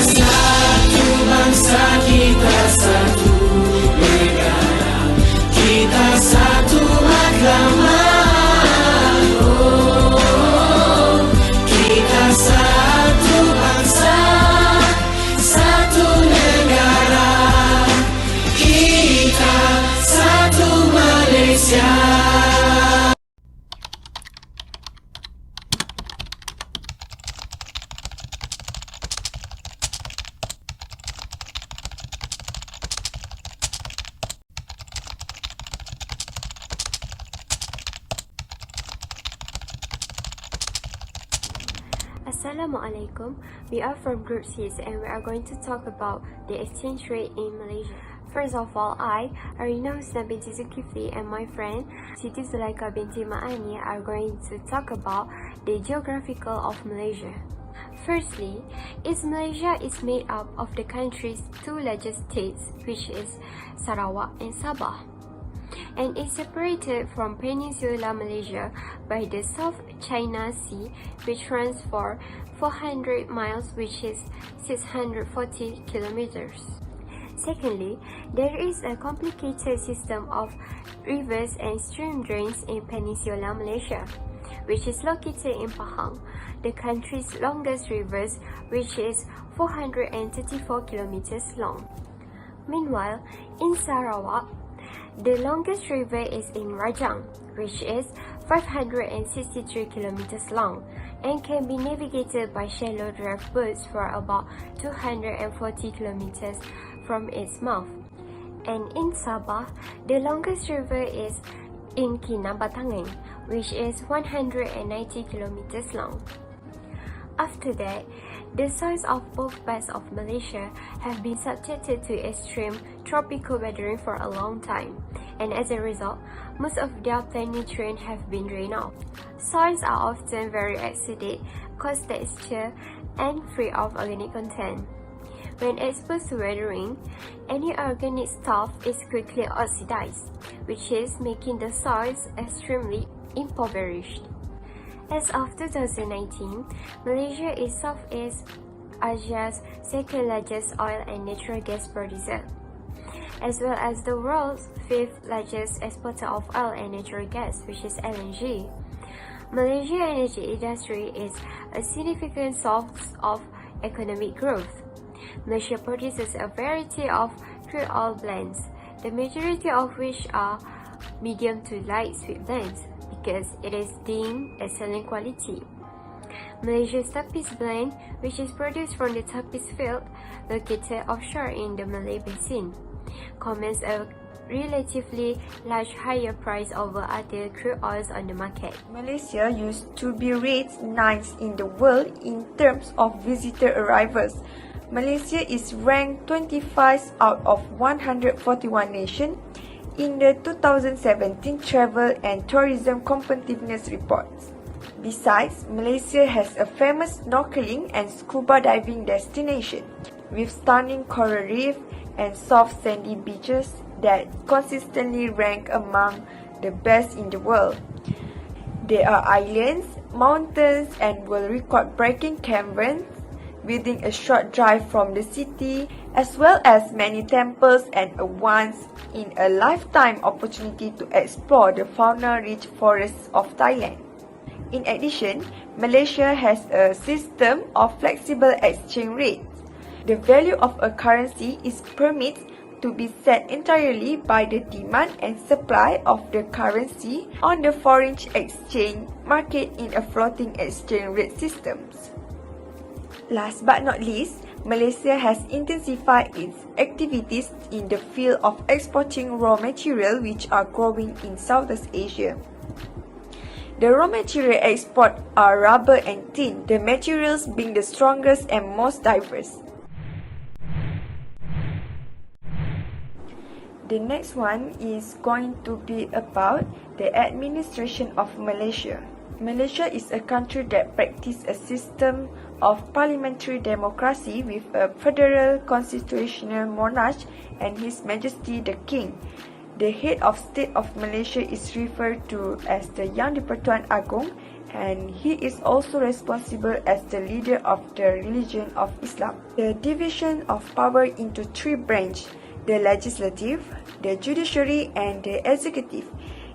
satu bangsa, kita satu negara, kita satu agama. Oh, kita satu bangsa, satu negara, kita satu Malaysia. Assalamualaikum. We are from Group 6 and we are going to talk about the exchange rate in Malaysia. First of all, I, ARINA HUSNA binti ZULKIFLI, and my friend SITI ZULAIKHA binti IMAN are going to talk about the geographical of Malaysia. Firstly, Malaysia is made up of the country's two largest states, which is Sarawak and Sabah, and is separated from Peninsular Malaysia by the South China Sea, which runs for 400 miles, which is 640 kilometers. Secondly, there is a complicated system of rivers and stream drains in Peninsular Malaysia, which is located in Pahang, the country's longest rivers, which is 434 kilometers long. Meanwhile, in Sarawak, the longest river is in Rajang, which is 563 kilometers long and can be navigated by shallow draft boats for about 240 kilometers from its mouth. And in Sabah, the longest river is in Kinabatangan, which is 190 kilometers long. After that, the soils of both parts of Malaysia have been subjected to extreme tropical weathering for a long time, and as a result, most of their plant nutrients have been drained off. Soils are often very acidic, coarse texture, and free of organic content. When exposed to weathering, any organic stuff is quickly oxidized, which is making the soils extremely impoverished. As of 2019, Malaysia is Southeast Asia's second largest oil and natural gas producer, as well as the world's fifth largest exporter of oil and natural gas, which is LNG. Malaysia's energy industry is a significant source of economic growth. Malaysia produces a variety of crude oil blends, the majority of which are medium to light sweet blends, because it is deemed excellent quality. Malaysia's Tapis blend, which is produced from the Tapis field located offshore in the Malay Basin, commands a relatively large higher price over other crude oils on the market. Malaysia used to be rated ninth in the world in terms of visitor arrivals. Malaysia is ranked 25 out of 141 nations in the 2017 Travel and Tourism Competitiveness Report. Besides, Malaysia has a famous snorkeling and scuba diving destination, with stunning coral reef and soft sandy beaches that consistently rank among the best in the world. There are islands, mountains, and world record-breaking caverns within a short drive from the city, as well as many temples and a once-in-a-lifetime opportunity to explore the fauna-rich forests of Thailand. In addition, Malaysia has a system of flexible exchange rates. The value of a currency is permitted to be set entirely by the demand and supply of the currency on the foreign exchange market in a floating exchange rate system. Last but not least, Malaysia has intensified its activities in the field of exporting raw material which are growing in Southeast Asia. The raw material export are rubber and tin, the materials being the strongest and most diverse. The next one is going to be about the administration of Malaysia. Malaysia is a country that practices a system of parliamentary democracy with a federal constitutional monarch and His Majesty the King. The head of state of Malaysia is referred to as the Yang di-Pertuan Agong, and he is also responsible as the leader of the religion of Islam. The division of power into three branches, the legislative, the judiciary and the executive,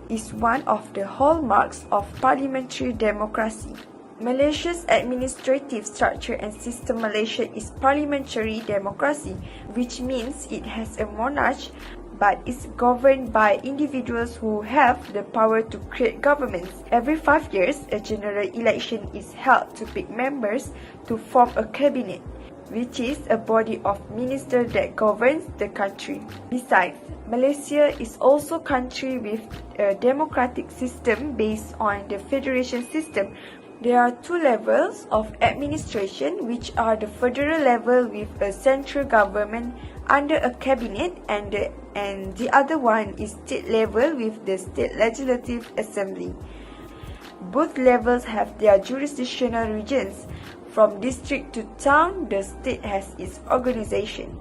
is one of the hallmarks of parliamentary democracy. Malaysia's administrative structure and system. Malaysia is parliamentary democracy, which means it has a monarch but is governed by individuals who have the power to create governments. Every 5 years, a general election is held to pick members to form a cabinet, which is a body of ministers that governs the country. Besides, Malaysia is also a country with a democratic system based on the federation system. There are two levels of administration, which are the federal level with a central government under a cabinet, and the other one is state level with the state legislative assembly. Both levels have their jurisdictional regions. From district to town, the state has its organization.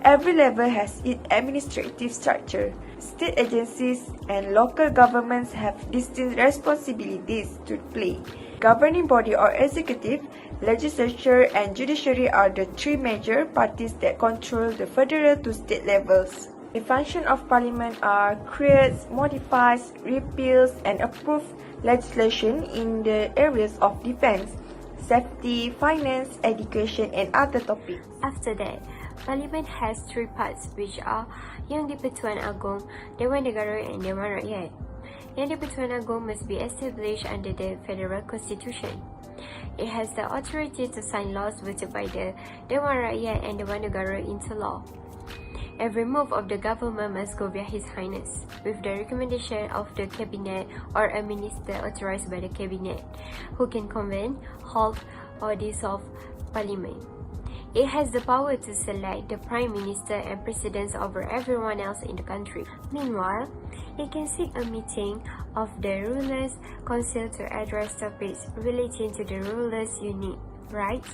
Every level has its administrative structure. State agencies and local governments have distinct responsibilities to play. Governing body or executive, legislature and judiciary are the three major parties that control the federal to state levels. The function of parliament are creates, modifies, repeals and approves legislation in the areas of defense, safety, finance, education and other topics. After that, Parliament has three parts, which are Yang di-Pertuan Agong, Dewan Negara and Dewan Rakyat. Yang di-Pertuan Agong must be established under the Federal Constitution. It has the authority to sign laws voted by the Dewan Rakyat and Dewan Negara into law. Every move of the government must go via His Highness, with the recommendation of the Cabinet or a minister authorized by the Cabinet, who can convene, halt or dissolve Parliament. It has the power to select the Prime Minister and Presidents over everyone else in the country. Meanwhile, it can seek a meeting of the Rulers' Council to address topics relating to the rulers' unique rights,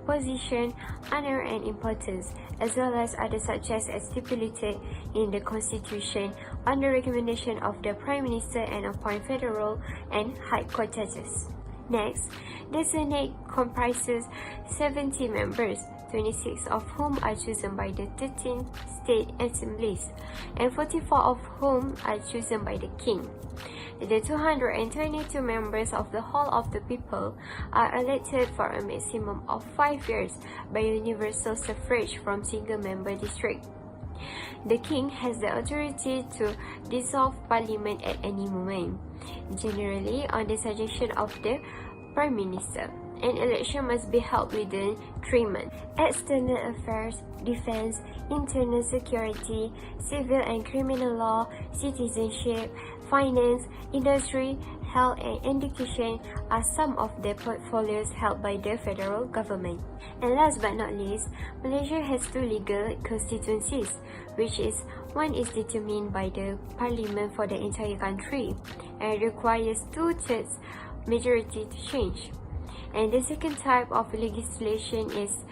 position, honor and importance, as well as other subjects as stipulated in the Constitution on the recommendation of the Prime Minister and appoint federal and high court judges. Next, the Senate comprises 70 members, 26 of whom are chosen by the 13 state assemblies, and 44 of whom are chosen by the King. The 222 members of the Hall of the People are elected for a maximum of 5 years by universal suffrage from single-member district. The King has the authority to dissolve Parliament at any moment, generally on the suggestion of the Prime Minister. An election must be held within 3 months. External affairs, defense, internal security, civil and criminal law, citizenship, finance, industry, health and education are some of the portfolios held by the federal government. And last but not least, Malaysia has 2 legal constituencies, which is one is determined by the parliament for the entire country and requires 2/3 majority to change. And the second type of legislation is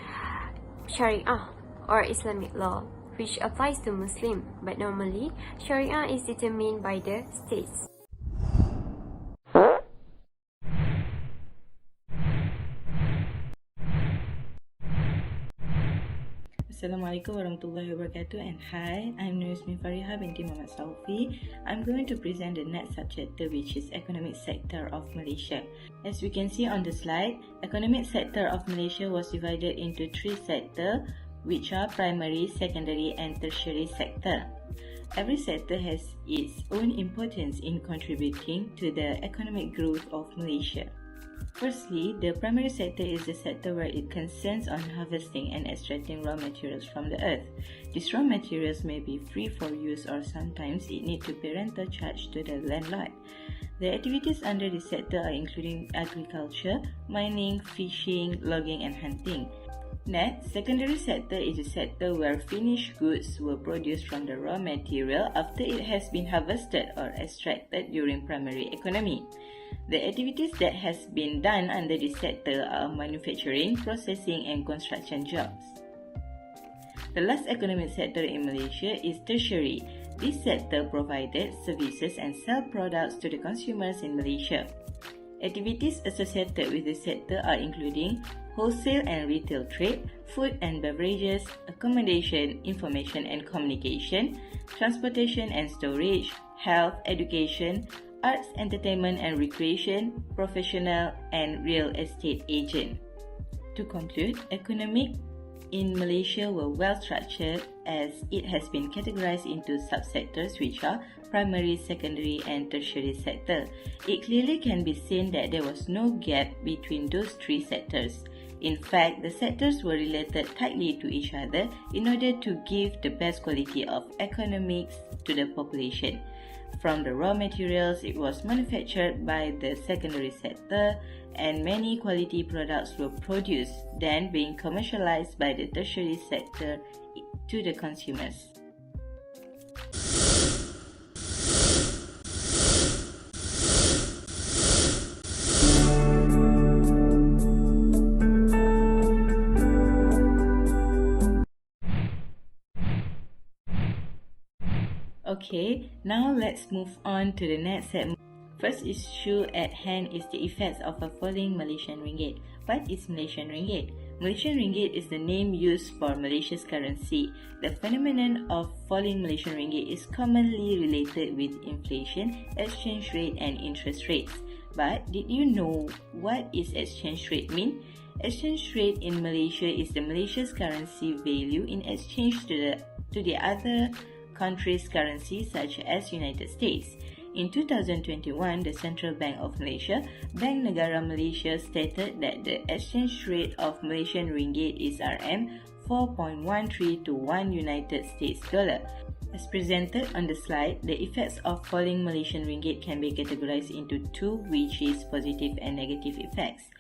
Sharia or Islamic law, which applies to Muslim, but normally Sharia is determined by the states. Assalamualaikum warahmatullahi wabarakatuh, and hi, I'm YASMIN FARIHA binti Muhammad SAUFI. I'm going to present the next subject, which is economic sector of Malaysia. As we can see on the slide, economic sector of Malaysia was divided into 3 sectors, which are primary, secondary and tertiary sector. Every sector has its own importance in contributing to the economic growth of Malaysia. Firstly, the primary sector is the sector where it concerns on harvesting and extracting raw materials from the earth. These raw materials may be free for use or sometimes it need to pay rental charge to the landlord. The activities under this sector are including agriculture, mining, fishing, logging and hunting. Next, secondary sector is a sector where finished goods were produced from the raw material after it has been harvested or extracted during primary economy. The activities that has been done under this sector are manufacturing, processing and construction jobs. The last economic sector in Malaysia is tertiary. This sector provided services and sell products to the consumers in Malaysia. Activities associated with the sector are including wholesale and retail trade, food and beverages, accommodation, information and communication, transportation and storage, health, education, arts, entertainment and recreation, professional and real estate agent. To conclude, economic in Malaysia were well structured as it has been categorized into subsectors which are primary, secondary and tertiary sector. It clearly can be seen that there was no gap between those three sectors. In fact, the sectors were related tightly to each other in order to give the best quality of economics to the population. From the raw materials, it was manufactured by the secondary sector and many quality products were produced, then being commercialized by the tertiary sector to the consumers. Okay, now let's move on to the next segment. First issue at hand is the effects of a falling Malaysian ringgit. What is Malaysian ringgit? Malaysian ringgit is the name used for Malaysia's currency. The phenomenon of falling Malaysian ringgit is commonly related with inflation, exchange rate and interest rates. But did you know what is exchange rate mean? Exchange rate in Malaysia is the Malaysia's currency value in exchange to the other countries' currency such as United States. In 2021, the Central Bank of Malaysia, Bank Negara Malaysia, stated that the exchange rate of Malaysian ringgit is RM4.13 to $1 United States dollar. As presented on the slide, the effects of falling Malaysian ringgit can be categorized into two, which is positive and negative effects.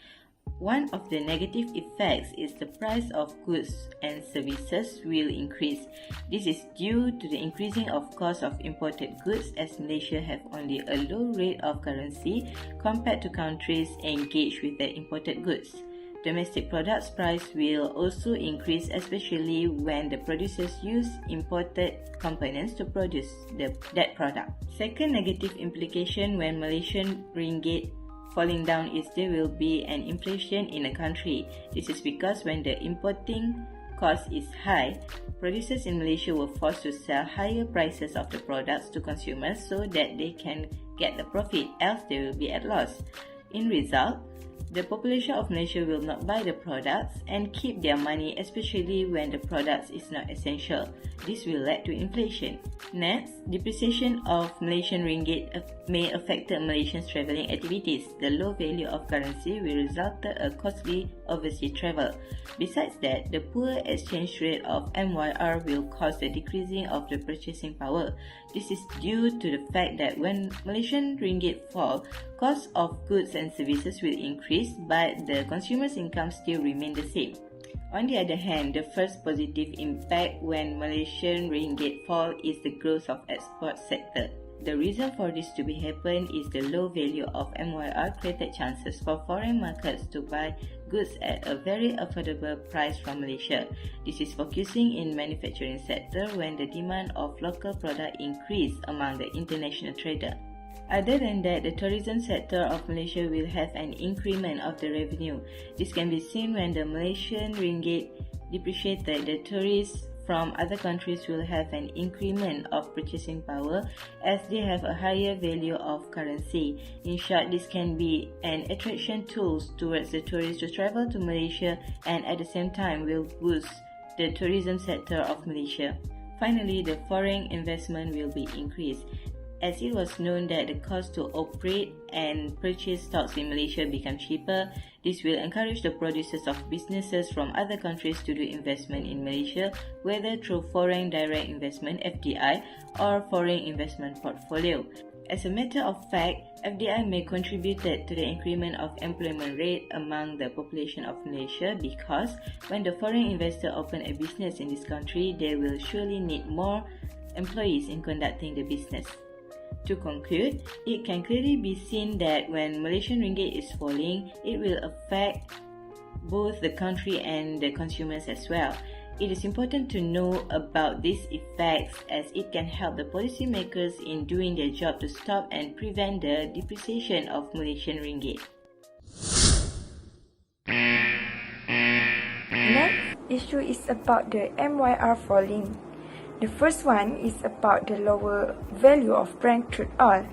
One of the negative effects is the price of goods and services will increase. This is due to the increasing of cost of imported goods as Malaysia have only a low rate of currency compared to countries engaged with the imported goods. Domestic products price will also increase, especially when the producers use imported components to produce that product. Second negative implication when Malaysian ringgit falling down is there will be an inflation in a country. This is because when the importing cost is high, producers in Malaysia were forced to sell higher prices of the products to consumers so that they can get the profit, else they will be at loss. In result, the population of Malaysia will not buy the products and keep their money, especially when the products is not essential. This will lead to inflation. Next, depreciation of Malaysian ringgit may affect Malaysians' travelling activities. The low value of currency will result in a costly overseas travel. Besides that, the poor exchange rate of MYR will cause the decreasing of the purchasing power. This is due to the fact that when Malaysian ringgit fall, cost of goods and services will increase, but the consumer's income still remain the same. On the other hand, the first positive impact when Malaysian ringgit fall is the growth of export sector. The reason for this to be happen is the low value of MYR created chances for foreign markets to buy goods at a very affordable price from Malaysia. This is focusing in manufacturing sector when the demand of local product increase among the international trader. Other than that, the tourism sector of Malaysia will have an increment of the revenue. This can be seen when the Malaysian ringgit depreciated. The tourists from other countries will have an increment of purchasing power as they have a higher value of currency. In short, this can be an attraction tool towards the tourists to travel to Malaysia and at the same time will boost the tourism sector of Malaysia. Finally, the foreign investment will be increased. As it was known that the cost to operate and purchase stocks in Malaysia become cheaper, this will encourage the producers of businesses from other countries to do investment in Malaysia, whether through foreign direct investment (FDI) or foreign investment portfolio. As a matter of fact, FDI may contribute to the increment of employment rate among the population of Malaysia because when the foreign investor open a business in this country, they will surely need more employees in conducting the business. To conclude, it can clearly be seen that when Malaysian ringgit is falling, it will affect both the country and the consumers as well. It is important to know about these effects as it can help the policymakers in doing their job to stop and prevent the depreciation of Malaysian ringgit. Next issue is about the MYR falling. The first one is about the lower value of Brent crude oil.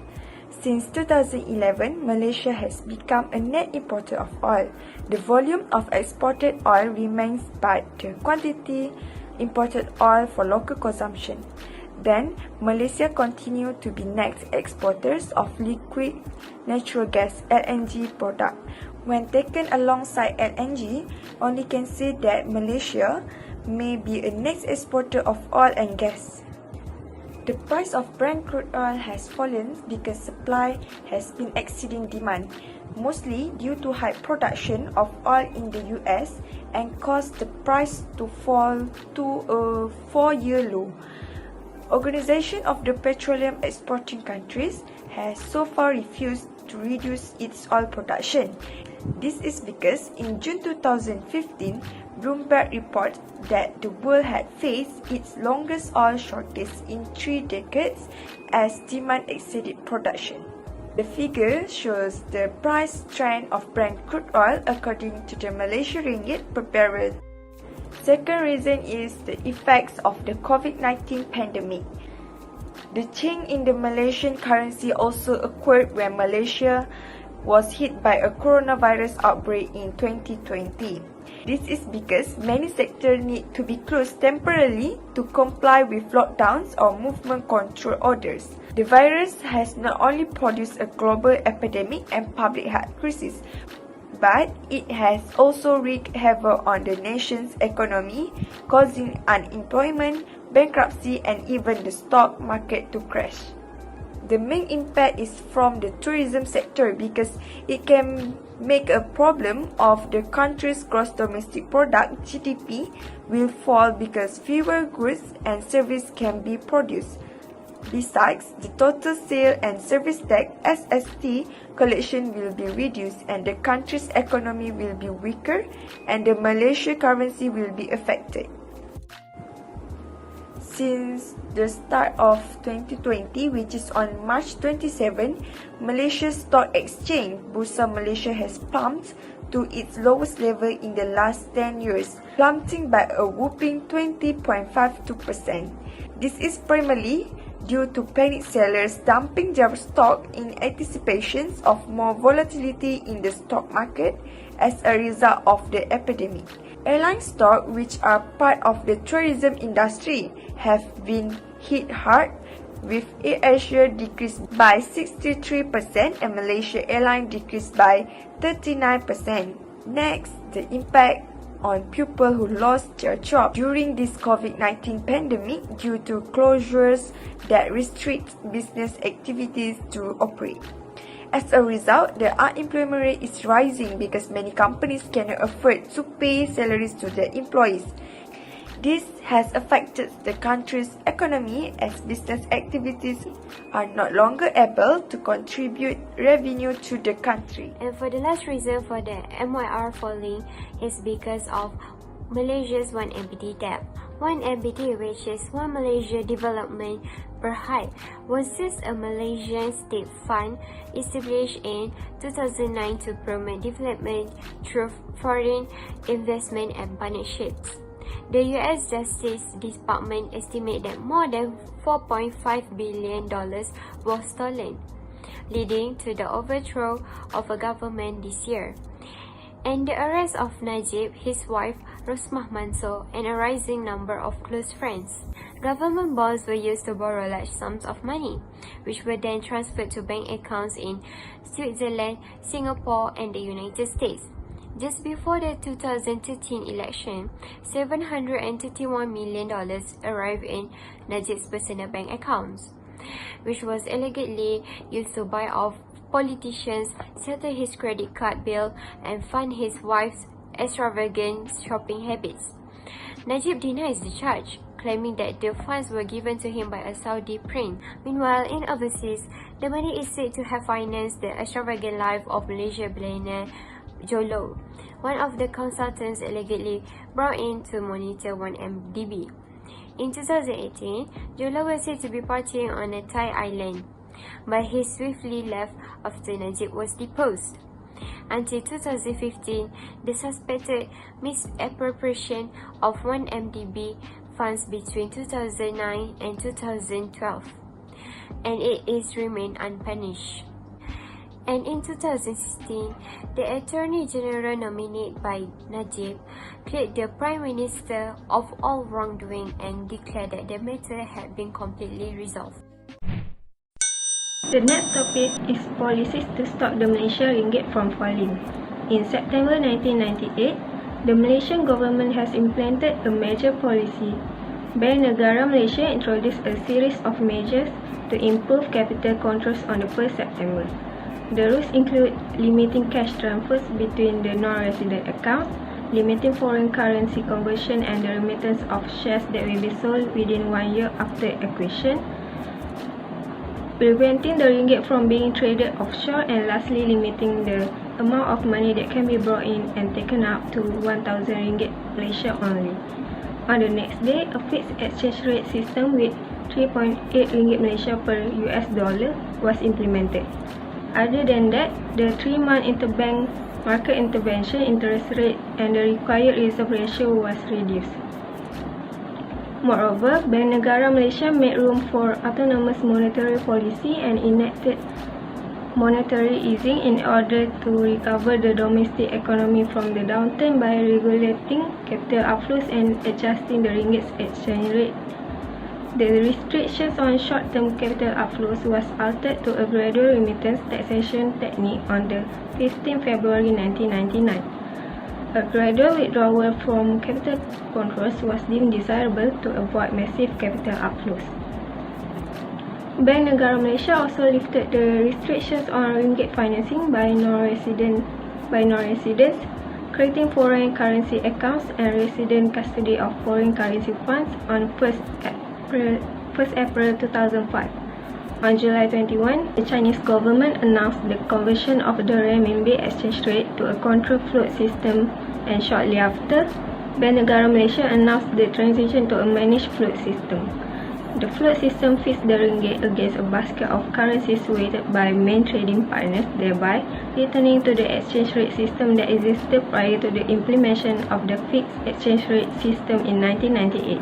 Since 2011, Malaysia has become a net importer of oil. The volume of exported oil remains, but the quantity imported oil for local consumption. Then, Malaysia continue to be net exporters of liquid natural gas (LNG) product. When taken alongside LNG, only can say that Malaysia may be a net exporter of oil and gas. The price of Brent crude oil has fallen because supply has been exceeding demand, mostly due to high production of oil in the US and caused the price to fall to a 4-year low. Organization of the Petroleum Exporting Countries has so far refused to reduce its oil production. This is because in June 2015, Bloomberg reported that the world had faced its longest oil shortage in 3 decades as demand exceeded production. The figure shows the price trend of Brent crude oil according to the Malaysian ringgit per barrel. Second reason is the effects of the COVID-19 pandemic. The change in the Malaysian currency also occurred when Malaysia was hit by a coronavirus outbreak in 2020. This is because many sectors need to be closed temporarily to comply with lockdowns or movement control orders. The virus has not only produced a global epidemic and public health crisis, but it has also wreaked havoc on the nation's economy, causing unemployment, bankruptcy, and even the stock market to crash. The main impact is from the tourism sector because it can make a problem of the country's gross domestic product (GDP) will fall because fewer goods and services can be produced. Besides, the total sale and service tax (SST) collection will be reduced and the country's economy will be weaker and the Malaysian currency will be affected. Since the start of 2020, which is on March 27, Malaysia's stock exchange, Bursa Malaysia, has plummeted to its lowest level in the last 10 years, plummeting by a whopping 20.52%. This is primarily due to panic sellers dumping their stock in anticipation of more volatility in the stock market as a result of the epidemic. Airline stock, which are part of the tourism industry, have been hit hard, with AirAsia decreased by 63% and Malaysia Airlines decreased by 39%. Next, the impact on people who lost their job during this COVID-19 pandemic due to closures that restrict business activities to operate. As a result, the unemployment rate is rising because many companies cannot afford to pay salaries to their employees. This has affected the country's economy as business activities are no longer able to contribute revenue to the country. And for the last reason for the MYR falling is because of Malaysia's 1 MBD debt. 1 MBD, which is 1 Malaysia Development per height, was just a Malaysian state fund established in 2009 to promote development through foreign investment and partnerships. The US Justice Department estimates that more than $4.5 billion was stolen, leading to the overthrow of a government this year, and the arrest of Najib, his wife Rosmah Mansor, and a rising number of close friends. Government bonds were used to borrow large sums of money, which were then transferred to bank accounts in Switzerland, Singapore, and the United States. Just before the 2013 election, $731 million arrived in Najib's personal bank accounts, which was allegedly used to buy off politicians, settle his credit card bill, and fund his wife's extravagant shopping habits. Najib denies the charge, claiming that the funds were given to him by a Saudi prince. Meanwhile, in overseas, the money is said to have financed the extravagant life of Malaysia billionaire Jolo, one of the consultants allegedly brought in to monitor 1MDB. In 2018, Jula was said to be partying on a Thai island, but he swiftly left after Najib was deposed. Until 2015, the suspected misappropriation of 1MDB funds between 2009 and 2012, and it is remained unpunished. And in 2016, the Attorney General nominated by Najib cleared the Prime Minister of all wrongdoing and declared that the matter had been completely resolved. The next topic is policies to stop the Malaysian ringgit from falling. In September 1998, the Malaysian government has implemented a major policy. Bank Negara Malaysia introduced a series of measures to improve capital controls on the 1st September. The rules include limiting cash transfers between the non-resident accounts, limiting foreign currency conversion and the remittance of shares that will be sold within 1 year after acquisition, preventing the ringgit from being traded offshore, and lastly limiting the amount of money that can be brought in and taken out to 1,000 ringgit Malaysia only. On the next day, a fixed exchange rate system with 3.8 ringgit Malaysia per US dollar was implemented. Other than that, the 3-month interbank market intervention interest rate and the required reserve ratio was reduced. Moreover, Bank Negara Malaysia made room for autonomous monetary policy and enacted monetary easing in order to recover the domestic economy from the downturn by regulating capital outflows and adjusting the ringgit's exchange rate. The restrictions on short-term capital outflows was altered to a gradual remittance taxation technique on the 15th February 1999. A gradual withdrawal from capital controls was deemed desirable to avoid massive capital outflows. Bank Negara Malaysia also lifted the restrictions on ringgit financing by non-residents, creating foreign currency accounts and resident custody of foreign currency funds on 1st April 2005. On July 21, the Chinese government announced the conversion of the renminbi exchange rate to a control float system, and shortly after, Bank Negara Malaysia announced the transition to a managed float system. The float system fixed the ringgit against a basket of currencies weighted by main trading partners, thereby returning to the exchange rate system that existed prior to the implementation of the fixed exchange rate system in 1998.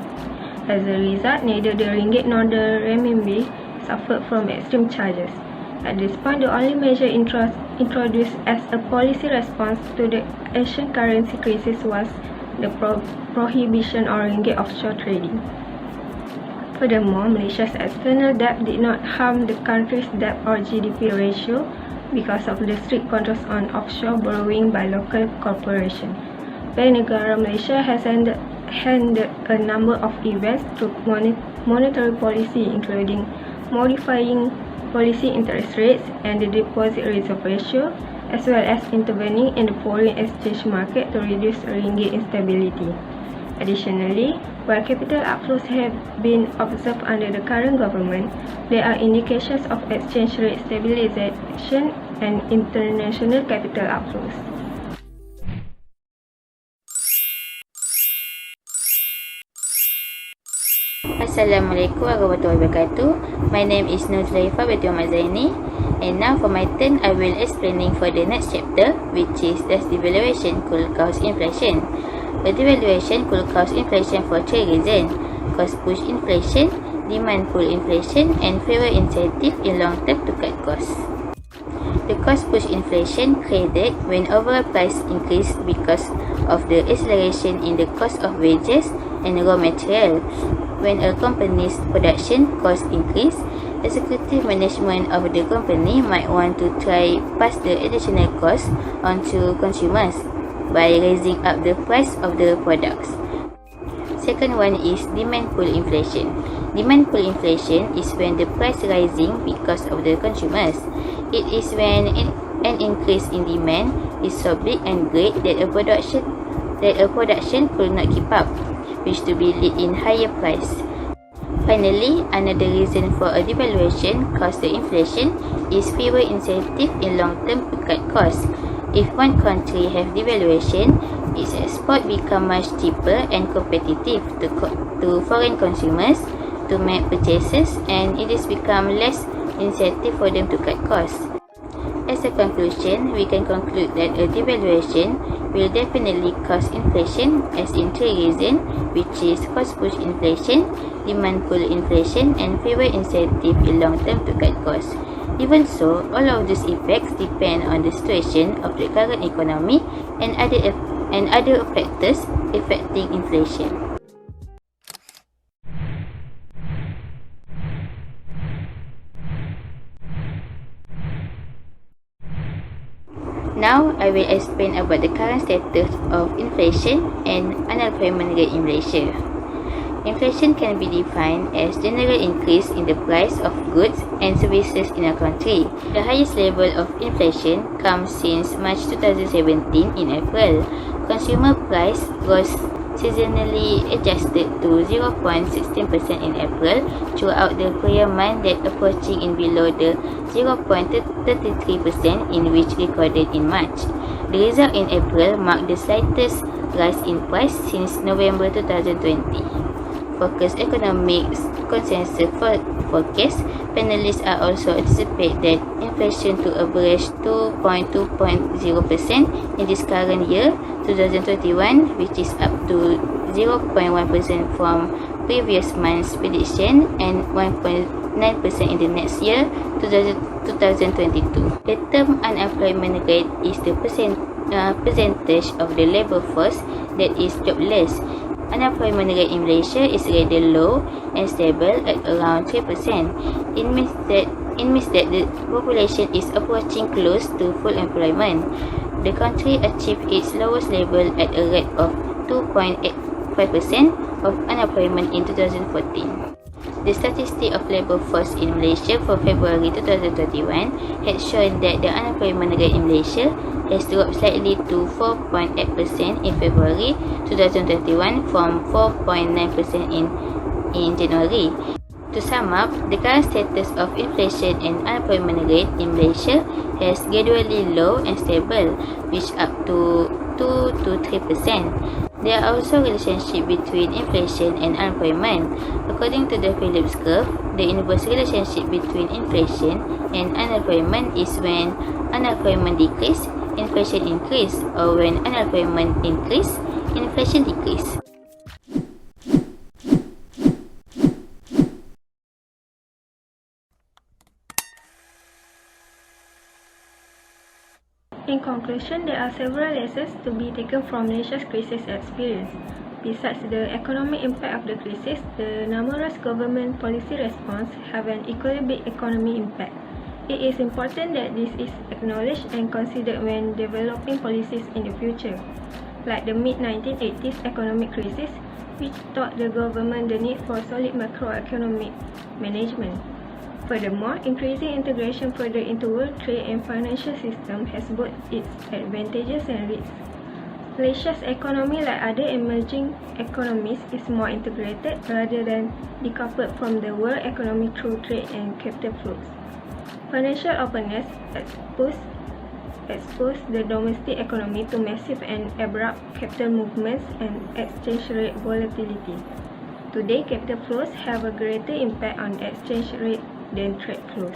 As a result, neither the ringgit nor the renminbi suffered from extreme charges. At this point, the only measure introduced as a policy response to the Asian currency crisis was the prohibition on ringgit offshore trading. Furthermore, Malaysia's external debt did not harm the country's debt or GDP ratio because of the strict controls on offshore borrowing by local corporations. Bank Negara Malaysia has handled a number of events through monetary policy, including modifying policy interest rates and the deposit reserve ratio, as well as intervening in the foreign exchange market to reduce ringgit instability. Additionally, while capital outflows have been observed under the current government, there are indications of exchange rate stabilization and international capital outflows. Assalamualaikum warahmatullahi wabarakatuh. My name is ZULAIFAH binti Muhammad ZAINI, and now for my turn I will explaining for the next chapter, which is does devaluation could cause inflation. A devaluation could cause inflation for three reasons: cost push inflation, demand pull inflation, and favor incentive in long term to cut costs. The cost push inflation created when overall price increase because of the acceleration in the cost of wages and raw material. When a company's production cost increase, executive management of the company might want to try pass the additional cost onto consumers by raising up the price of the products. Second one is demand pull inflation. Demand pull inflation is when the price rising because of the consumers. It is when an increase in demand is so big and great that a production could not keep up, which to be lead in higher price. Finally, another reason for a devaluation caused the inflation is fewer incentive in long term to cut costs. If one country have devaluation, its export become much cheaper and competitive to foreign consumers to make purchases, and it has become less incentive for them to cut costs. As a conclusion, we can conclude that a devaluation will definitely cause inflation, as in three reasons, which is cost push inflation, demand pull inflation, and favor incentive in long term to cut costs. Even so, all of these effects depend on the situation of the current economy and other factors affecting inflation. Now, I will explain about the current status of inflation and unemployment rate in Malaysia. Inflation can be defined as general increase in the price of goods and services in a country. The highest level of inflation comes since March 2017 in April. Consumer price was seasonally adjusted to 0.16% in April throughout the prior month, that approaching in below the 0.33% in which recorded in March. The result in April marked the slightest rise in price since November 2020. Focus Economics Consensus Forecast, panelists are also anticipate that inflation to average 2.20% in this current year, 2021, which is up to 0.1% from previous month's prediction and 1.9% in the next year, 2022. The term unemployment rate is the percentage of the labor force that is jobless. Unemployment rate in Malaysia is rather low and stable at around 3%. It means that the population is approaching close to full employment. The country achieved its lowest level at a rate of 2.85% of unemployment in 2014. The statistic of labor force in Malaysia for February 2021 had shown that the unemployment rate in Malaysia has dropped slightly to 4.8% in February 2021 from 4.9% in January. To sum up, the current status of inflation and unemployment rate in Malaysia has gradually low and stable, which up to 2 to 3%. There are also relationships between inflation and unemployment. According to the Phillips curve, the inverse relationship between inflation and unemployment is when unemployment decrease, inflation increase, or when unemployment increase, inflation decrease. In conclusion, there are several lessons to be taken from Malaysia's crisis experience. Besides the economic impact of the crisis, the numerous government policy response have an equally big economic impact. It is important that this is acknowledged and considered when developing policies in the future. Like the mid-1980s economic crisis, which taught the government the need for solid macroeconomic management. Furthermore, increasing integration further into world trade and financial system has both its advantages and risks. Malaysia's economy, like other emerging economies, is more integrated rather than decoupled from the world economy through trade and capital flows. Financial openness exposed the domestic economy to massive and abrupt capital movements and exchange rate volatility. Today, capital flows have a greater impact on exchange rate than trade flows.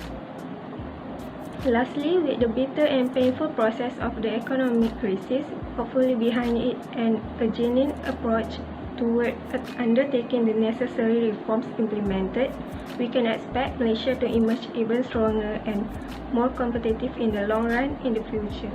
Lastly, with the bitter and painful process of the economic crisis hopefully behind it and a genuine approach toward undertaking the necessary reforms implemented, we can expect Malaysia to emerge even stronger and more competitive in the long run in the future.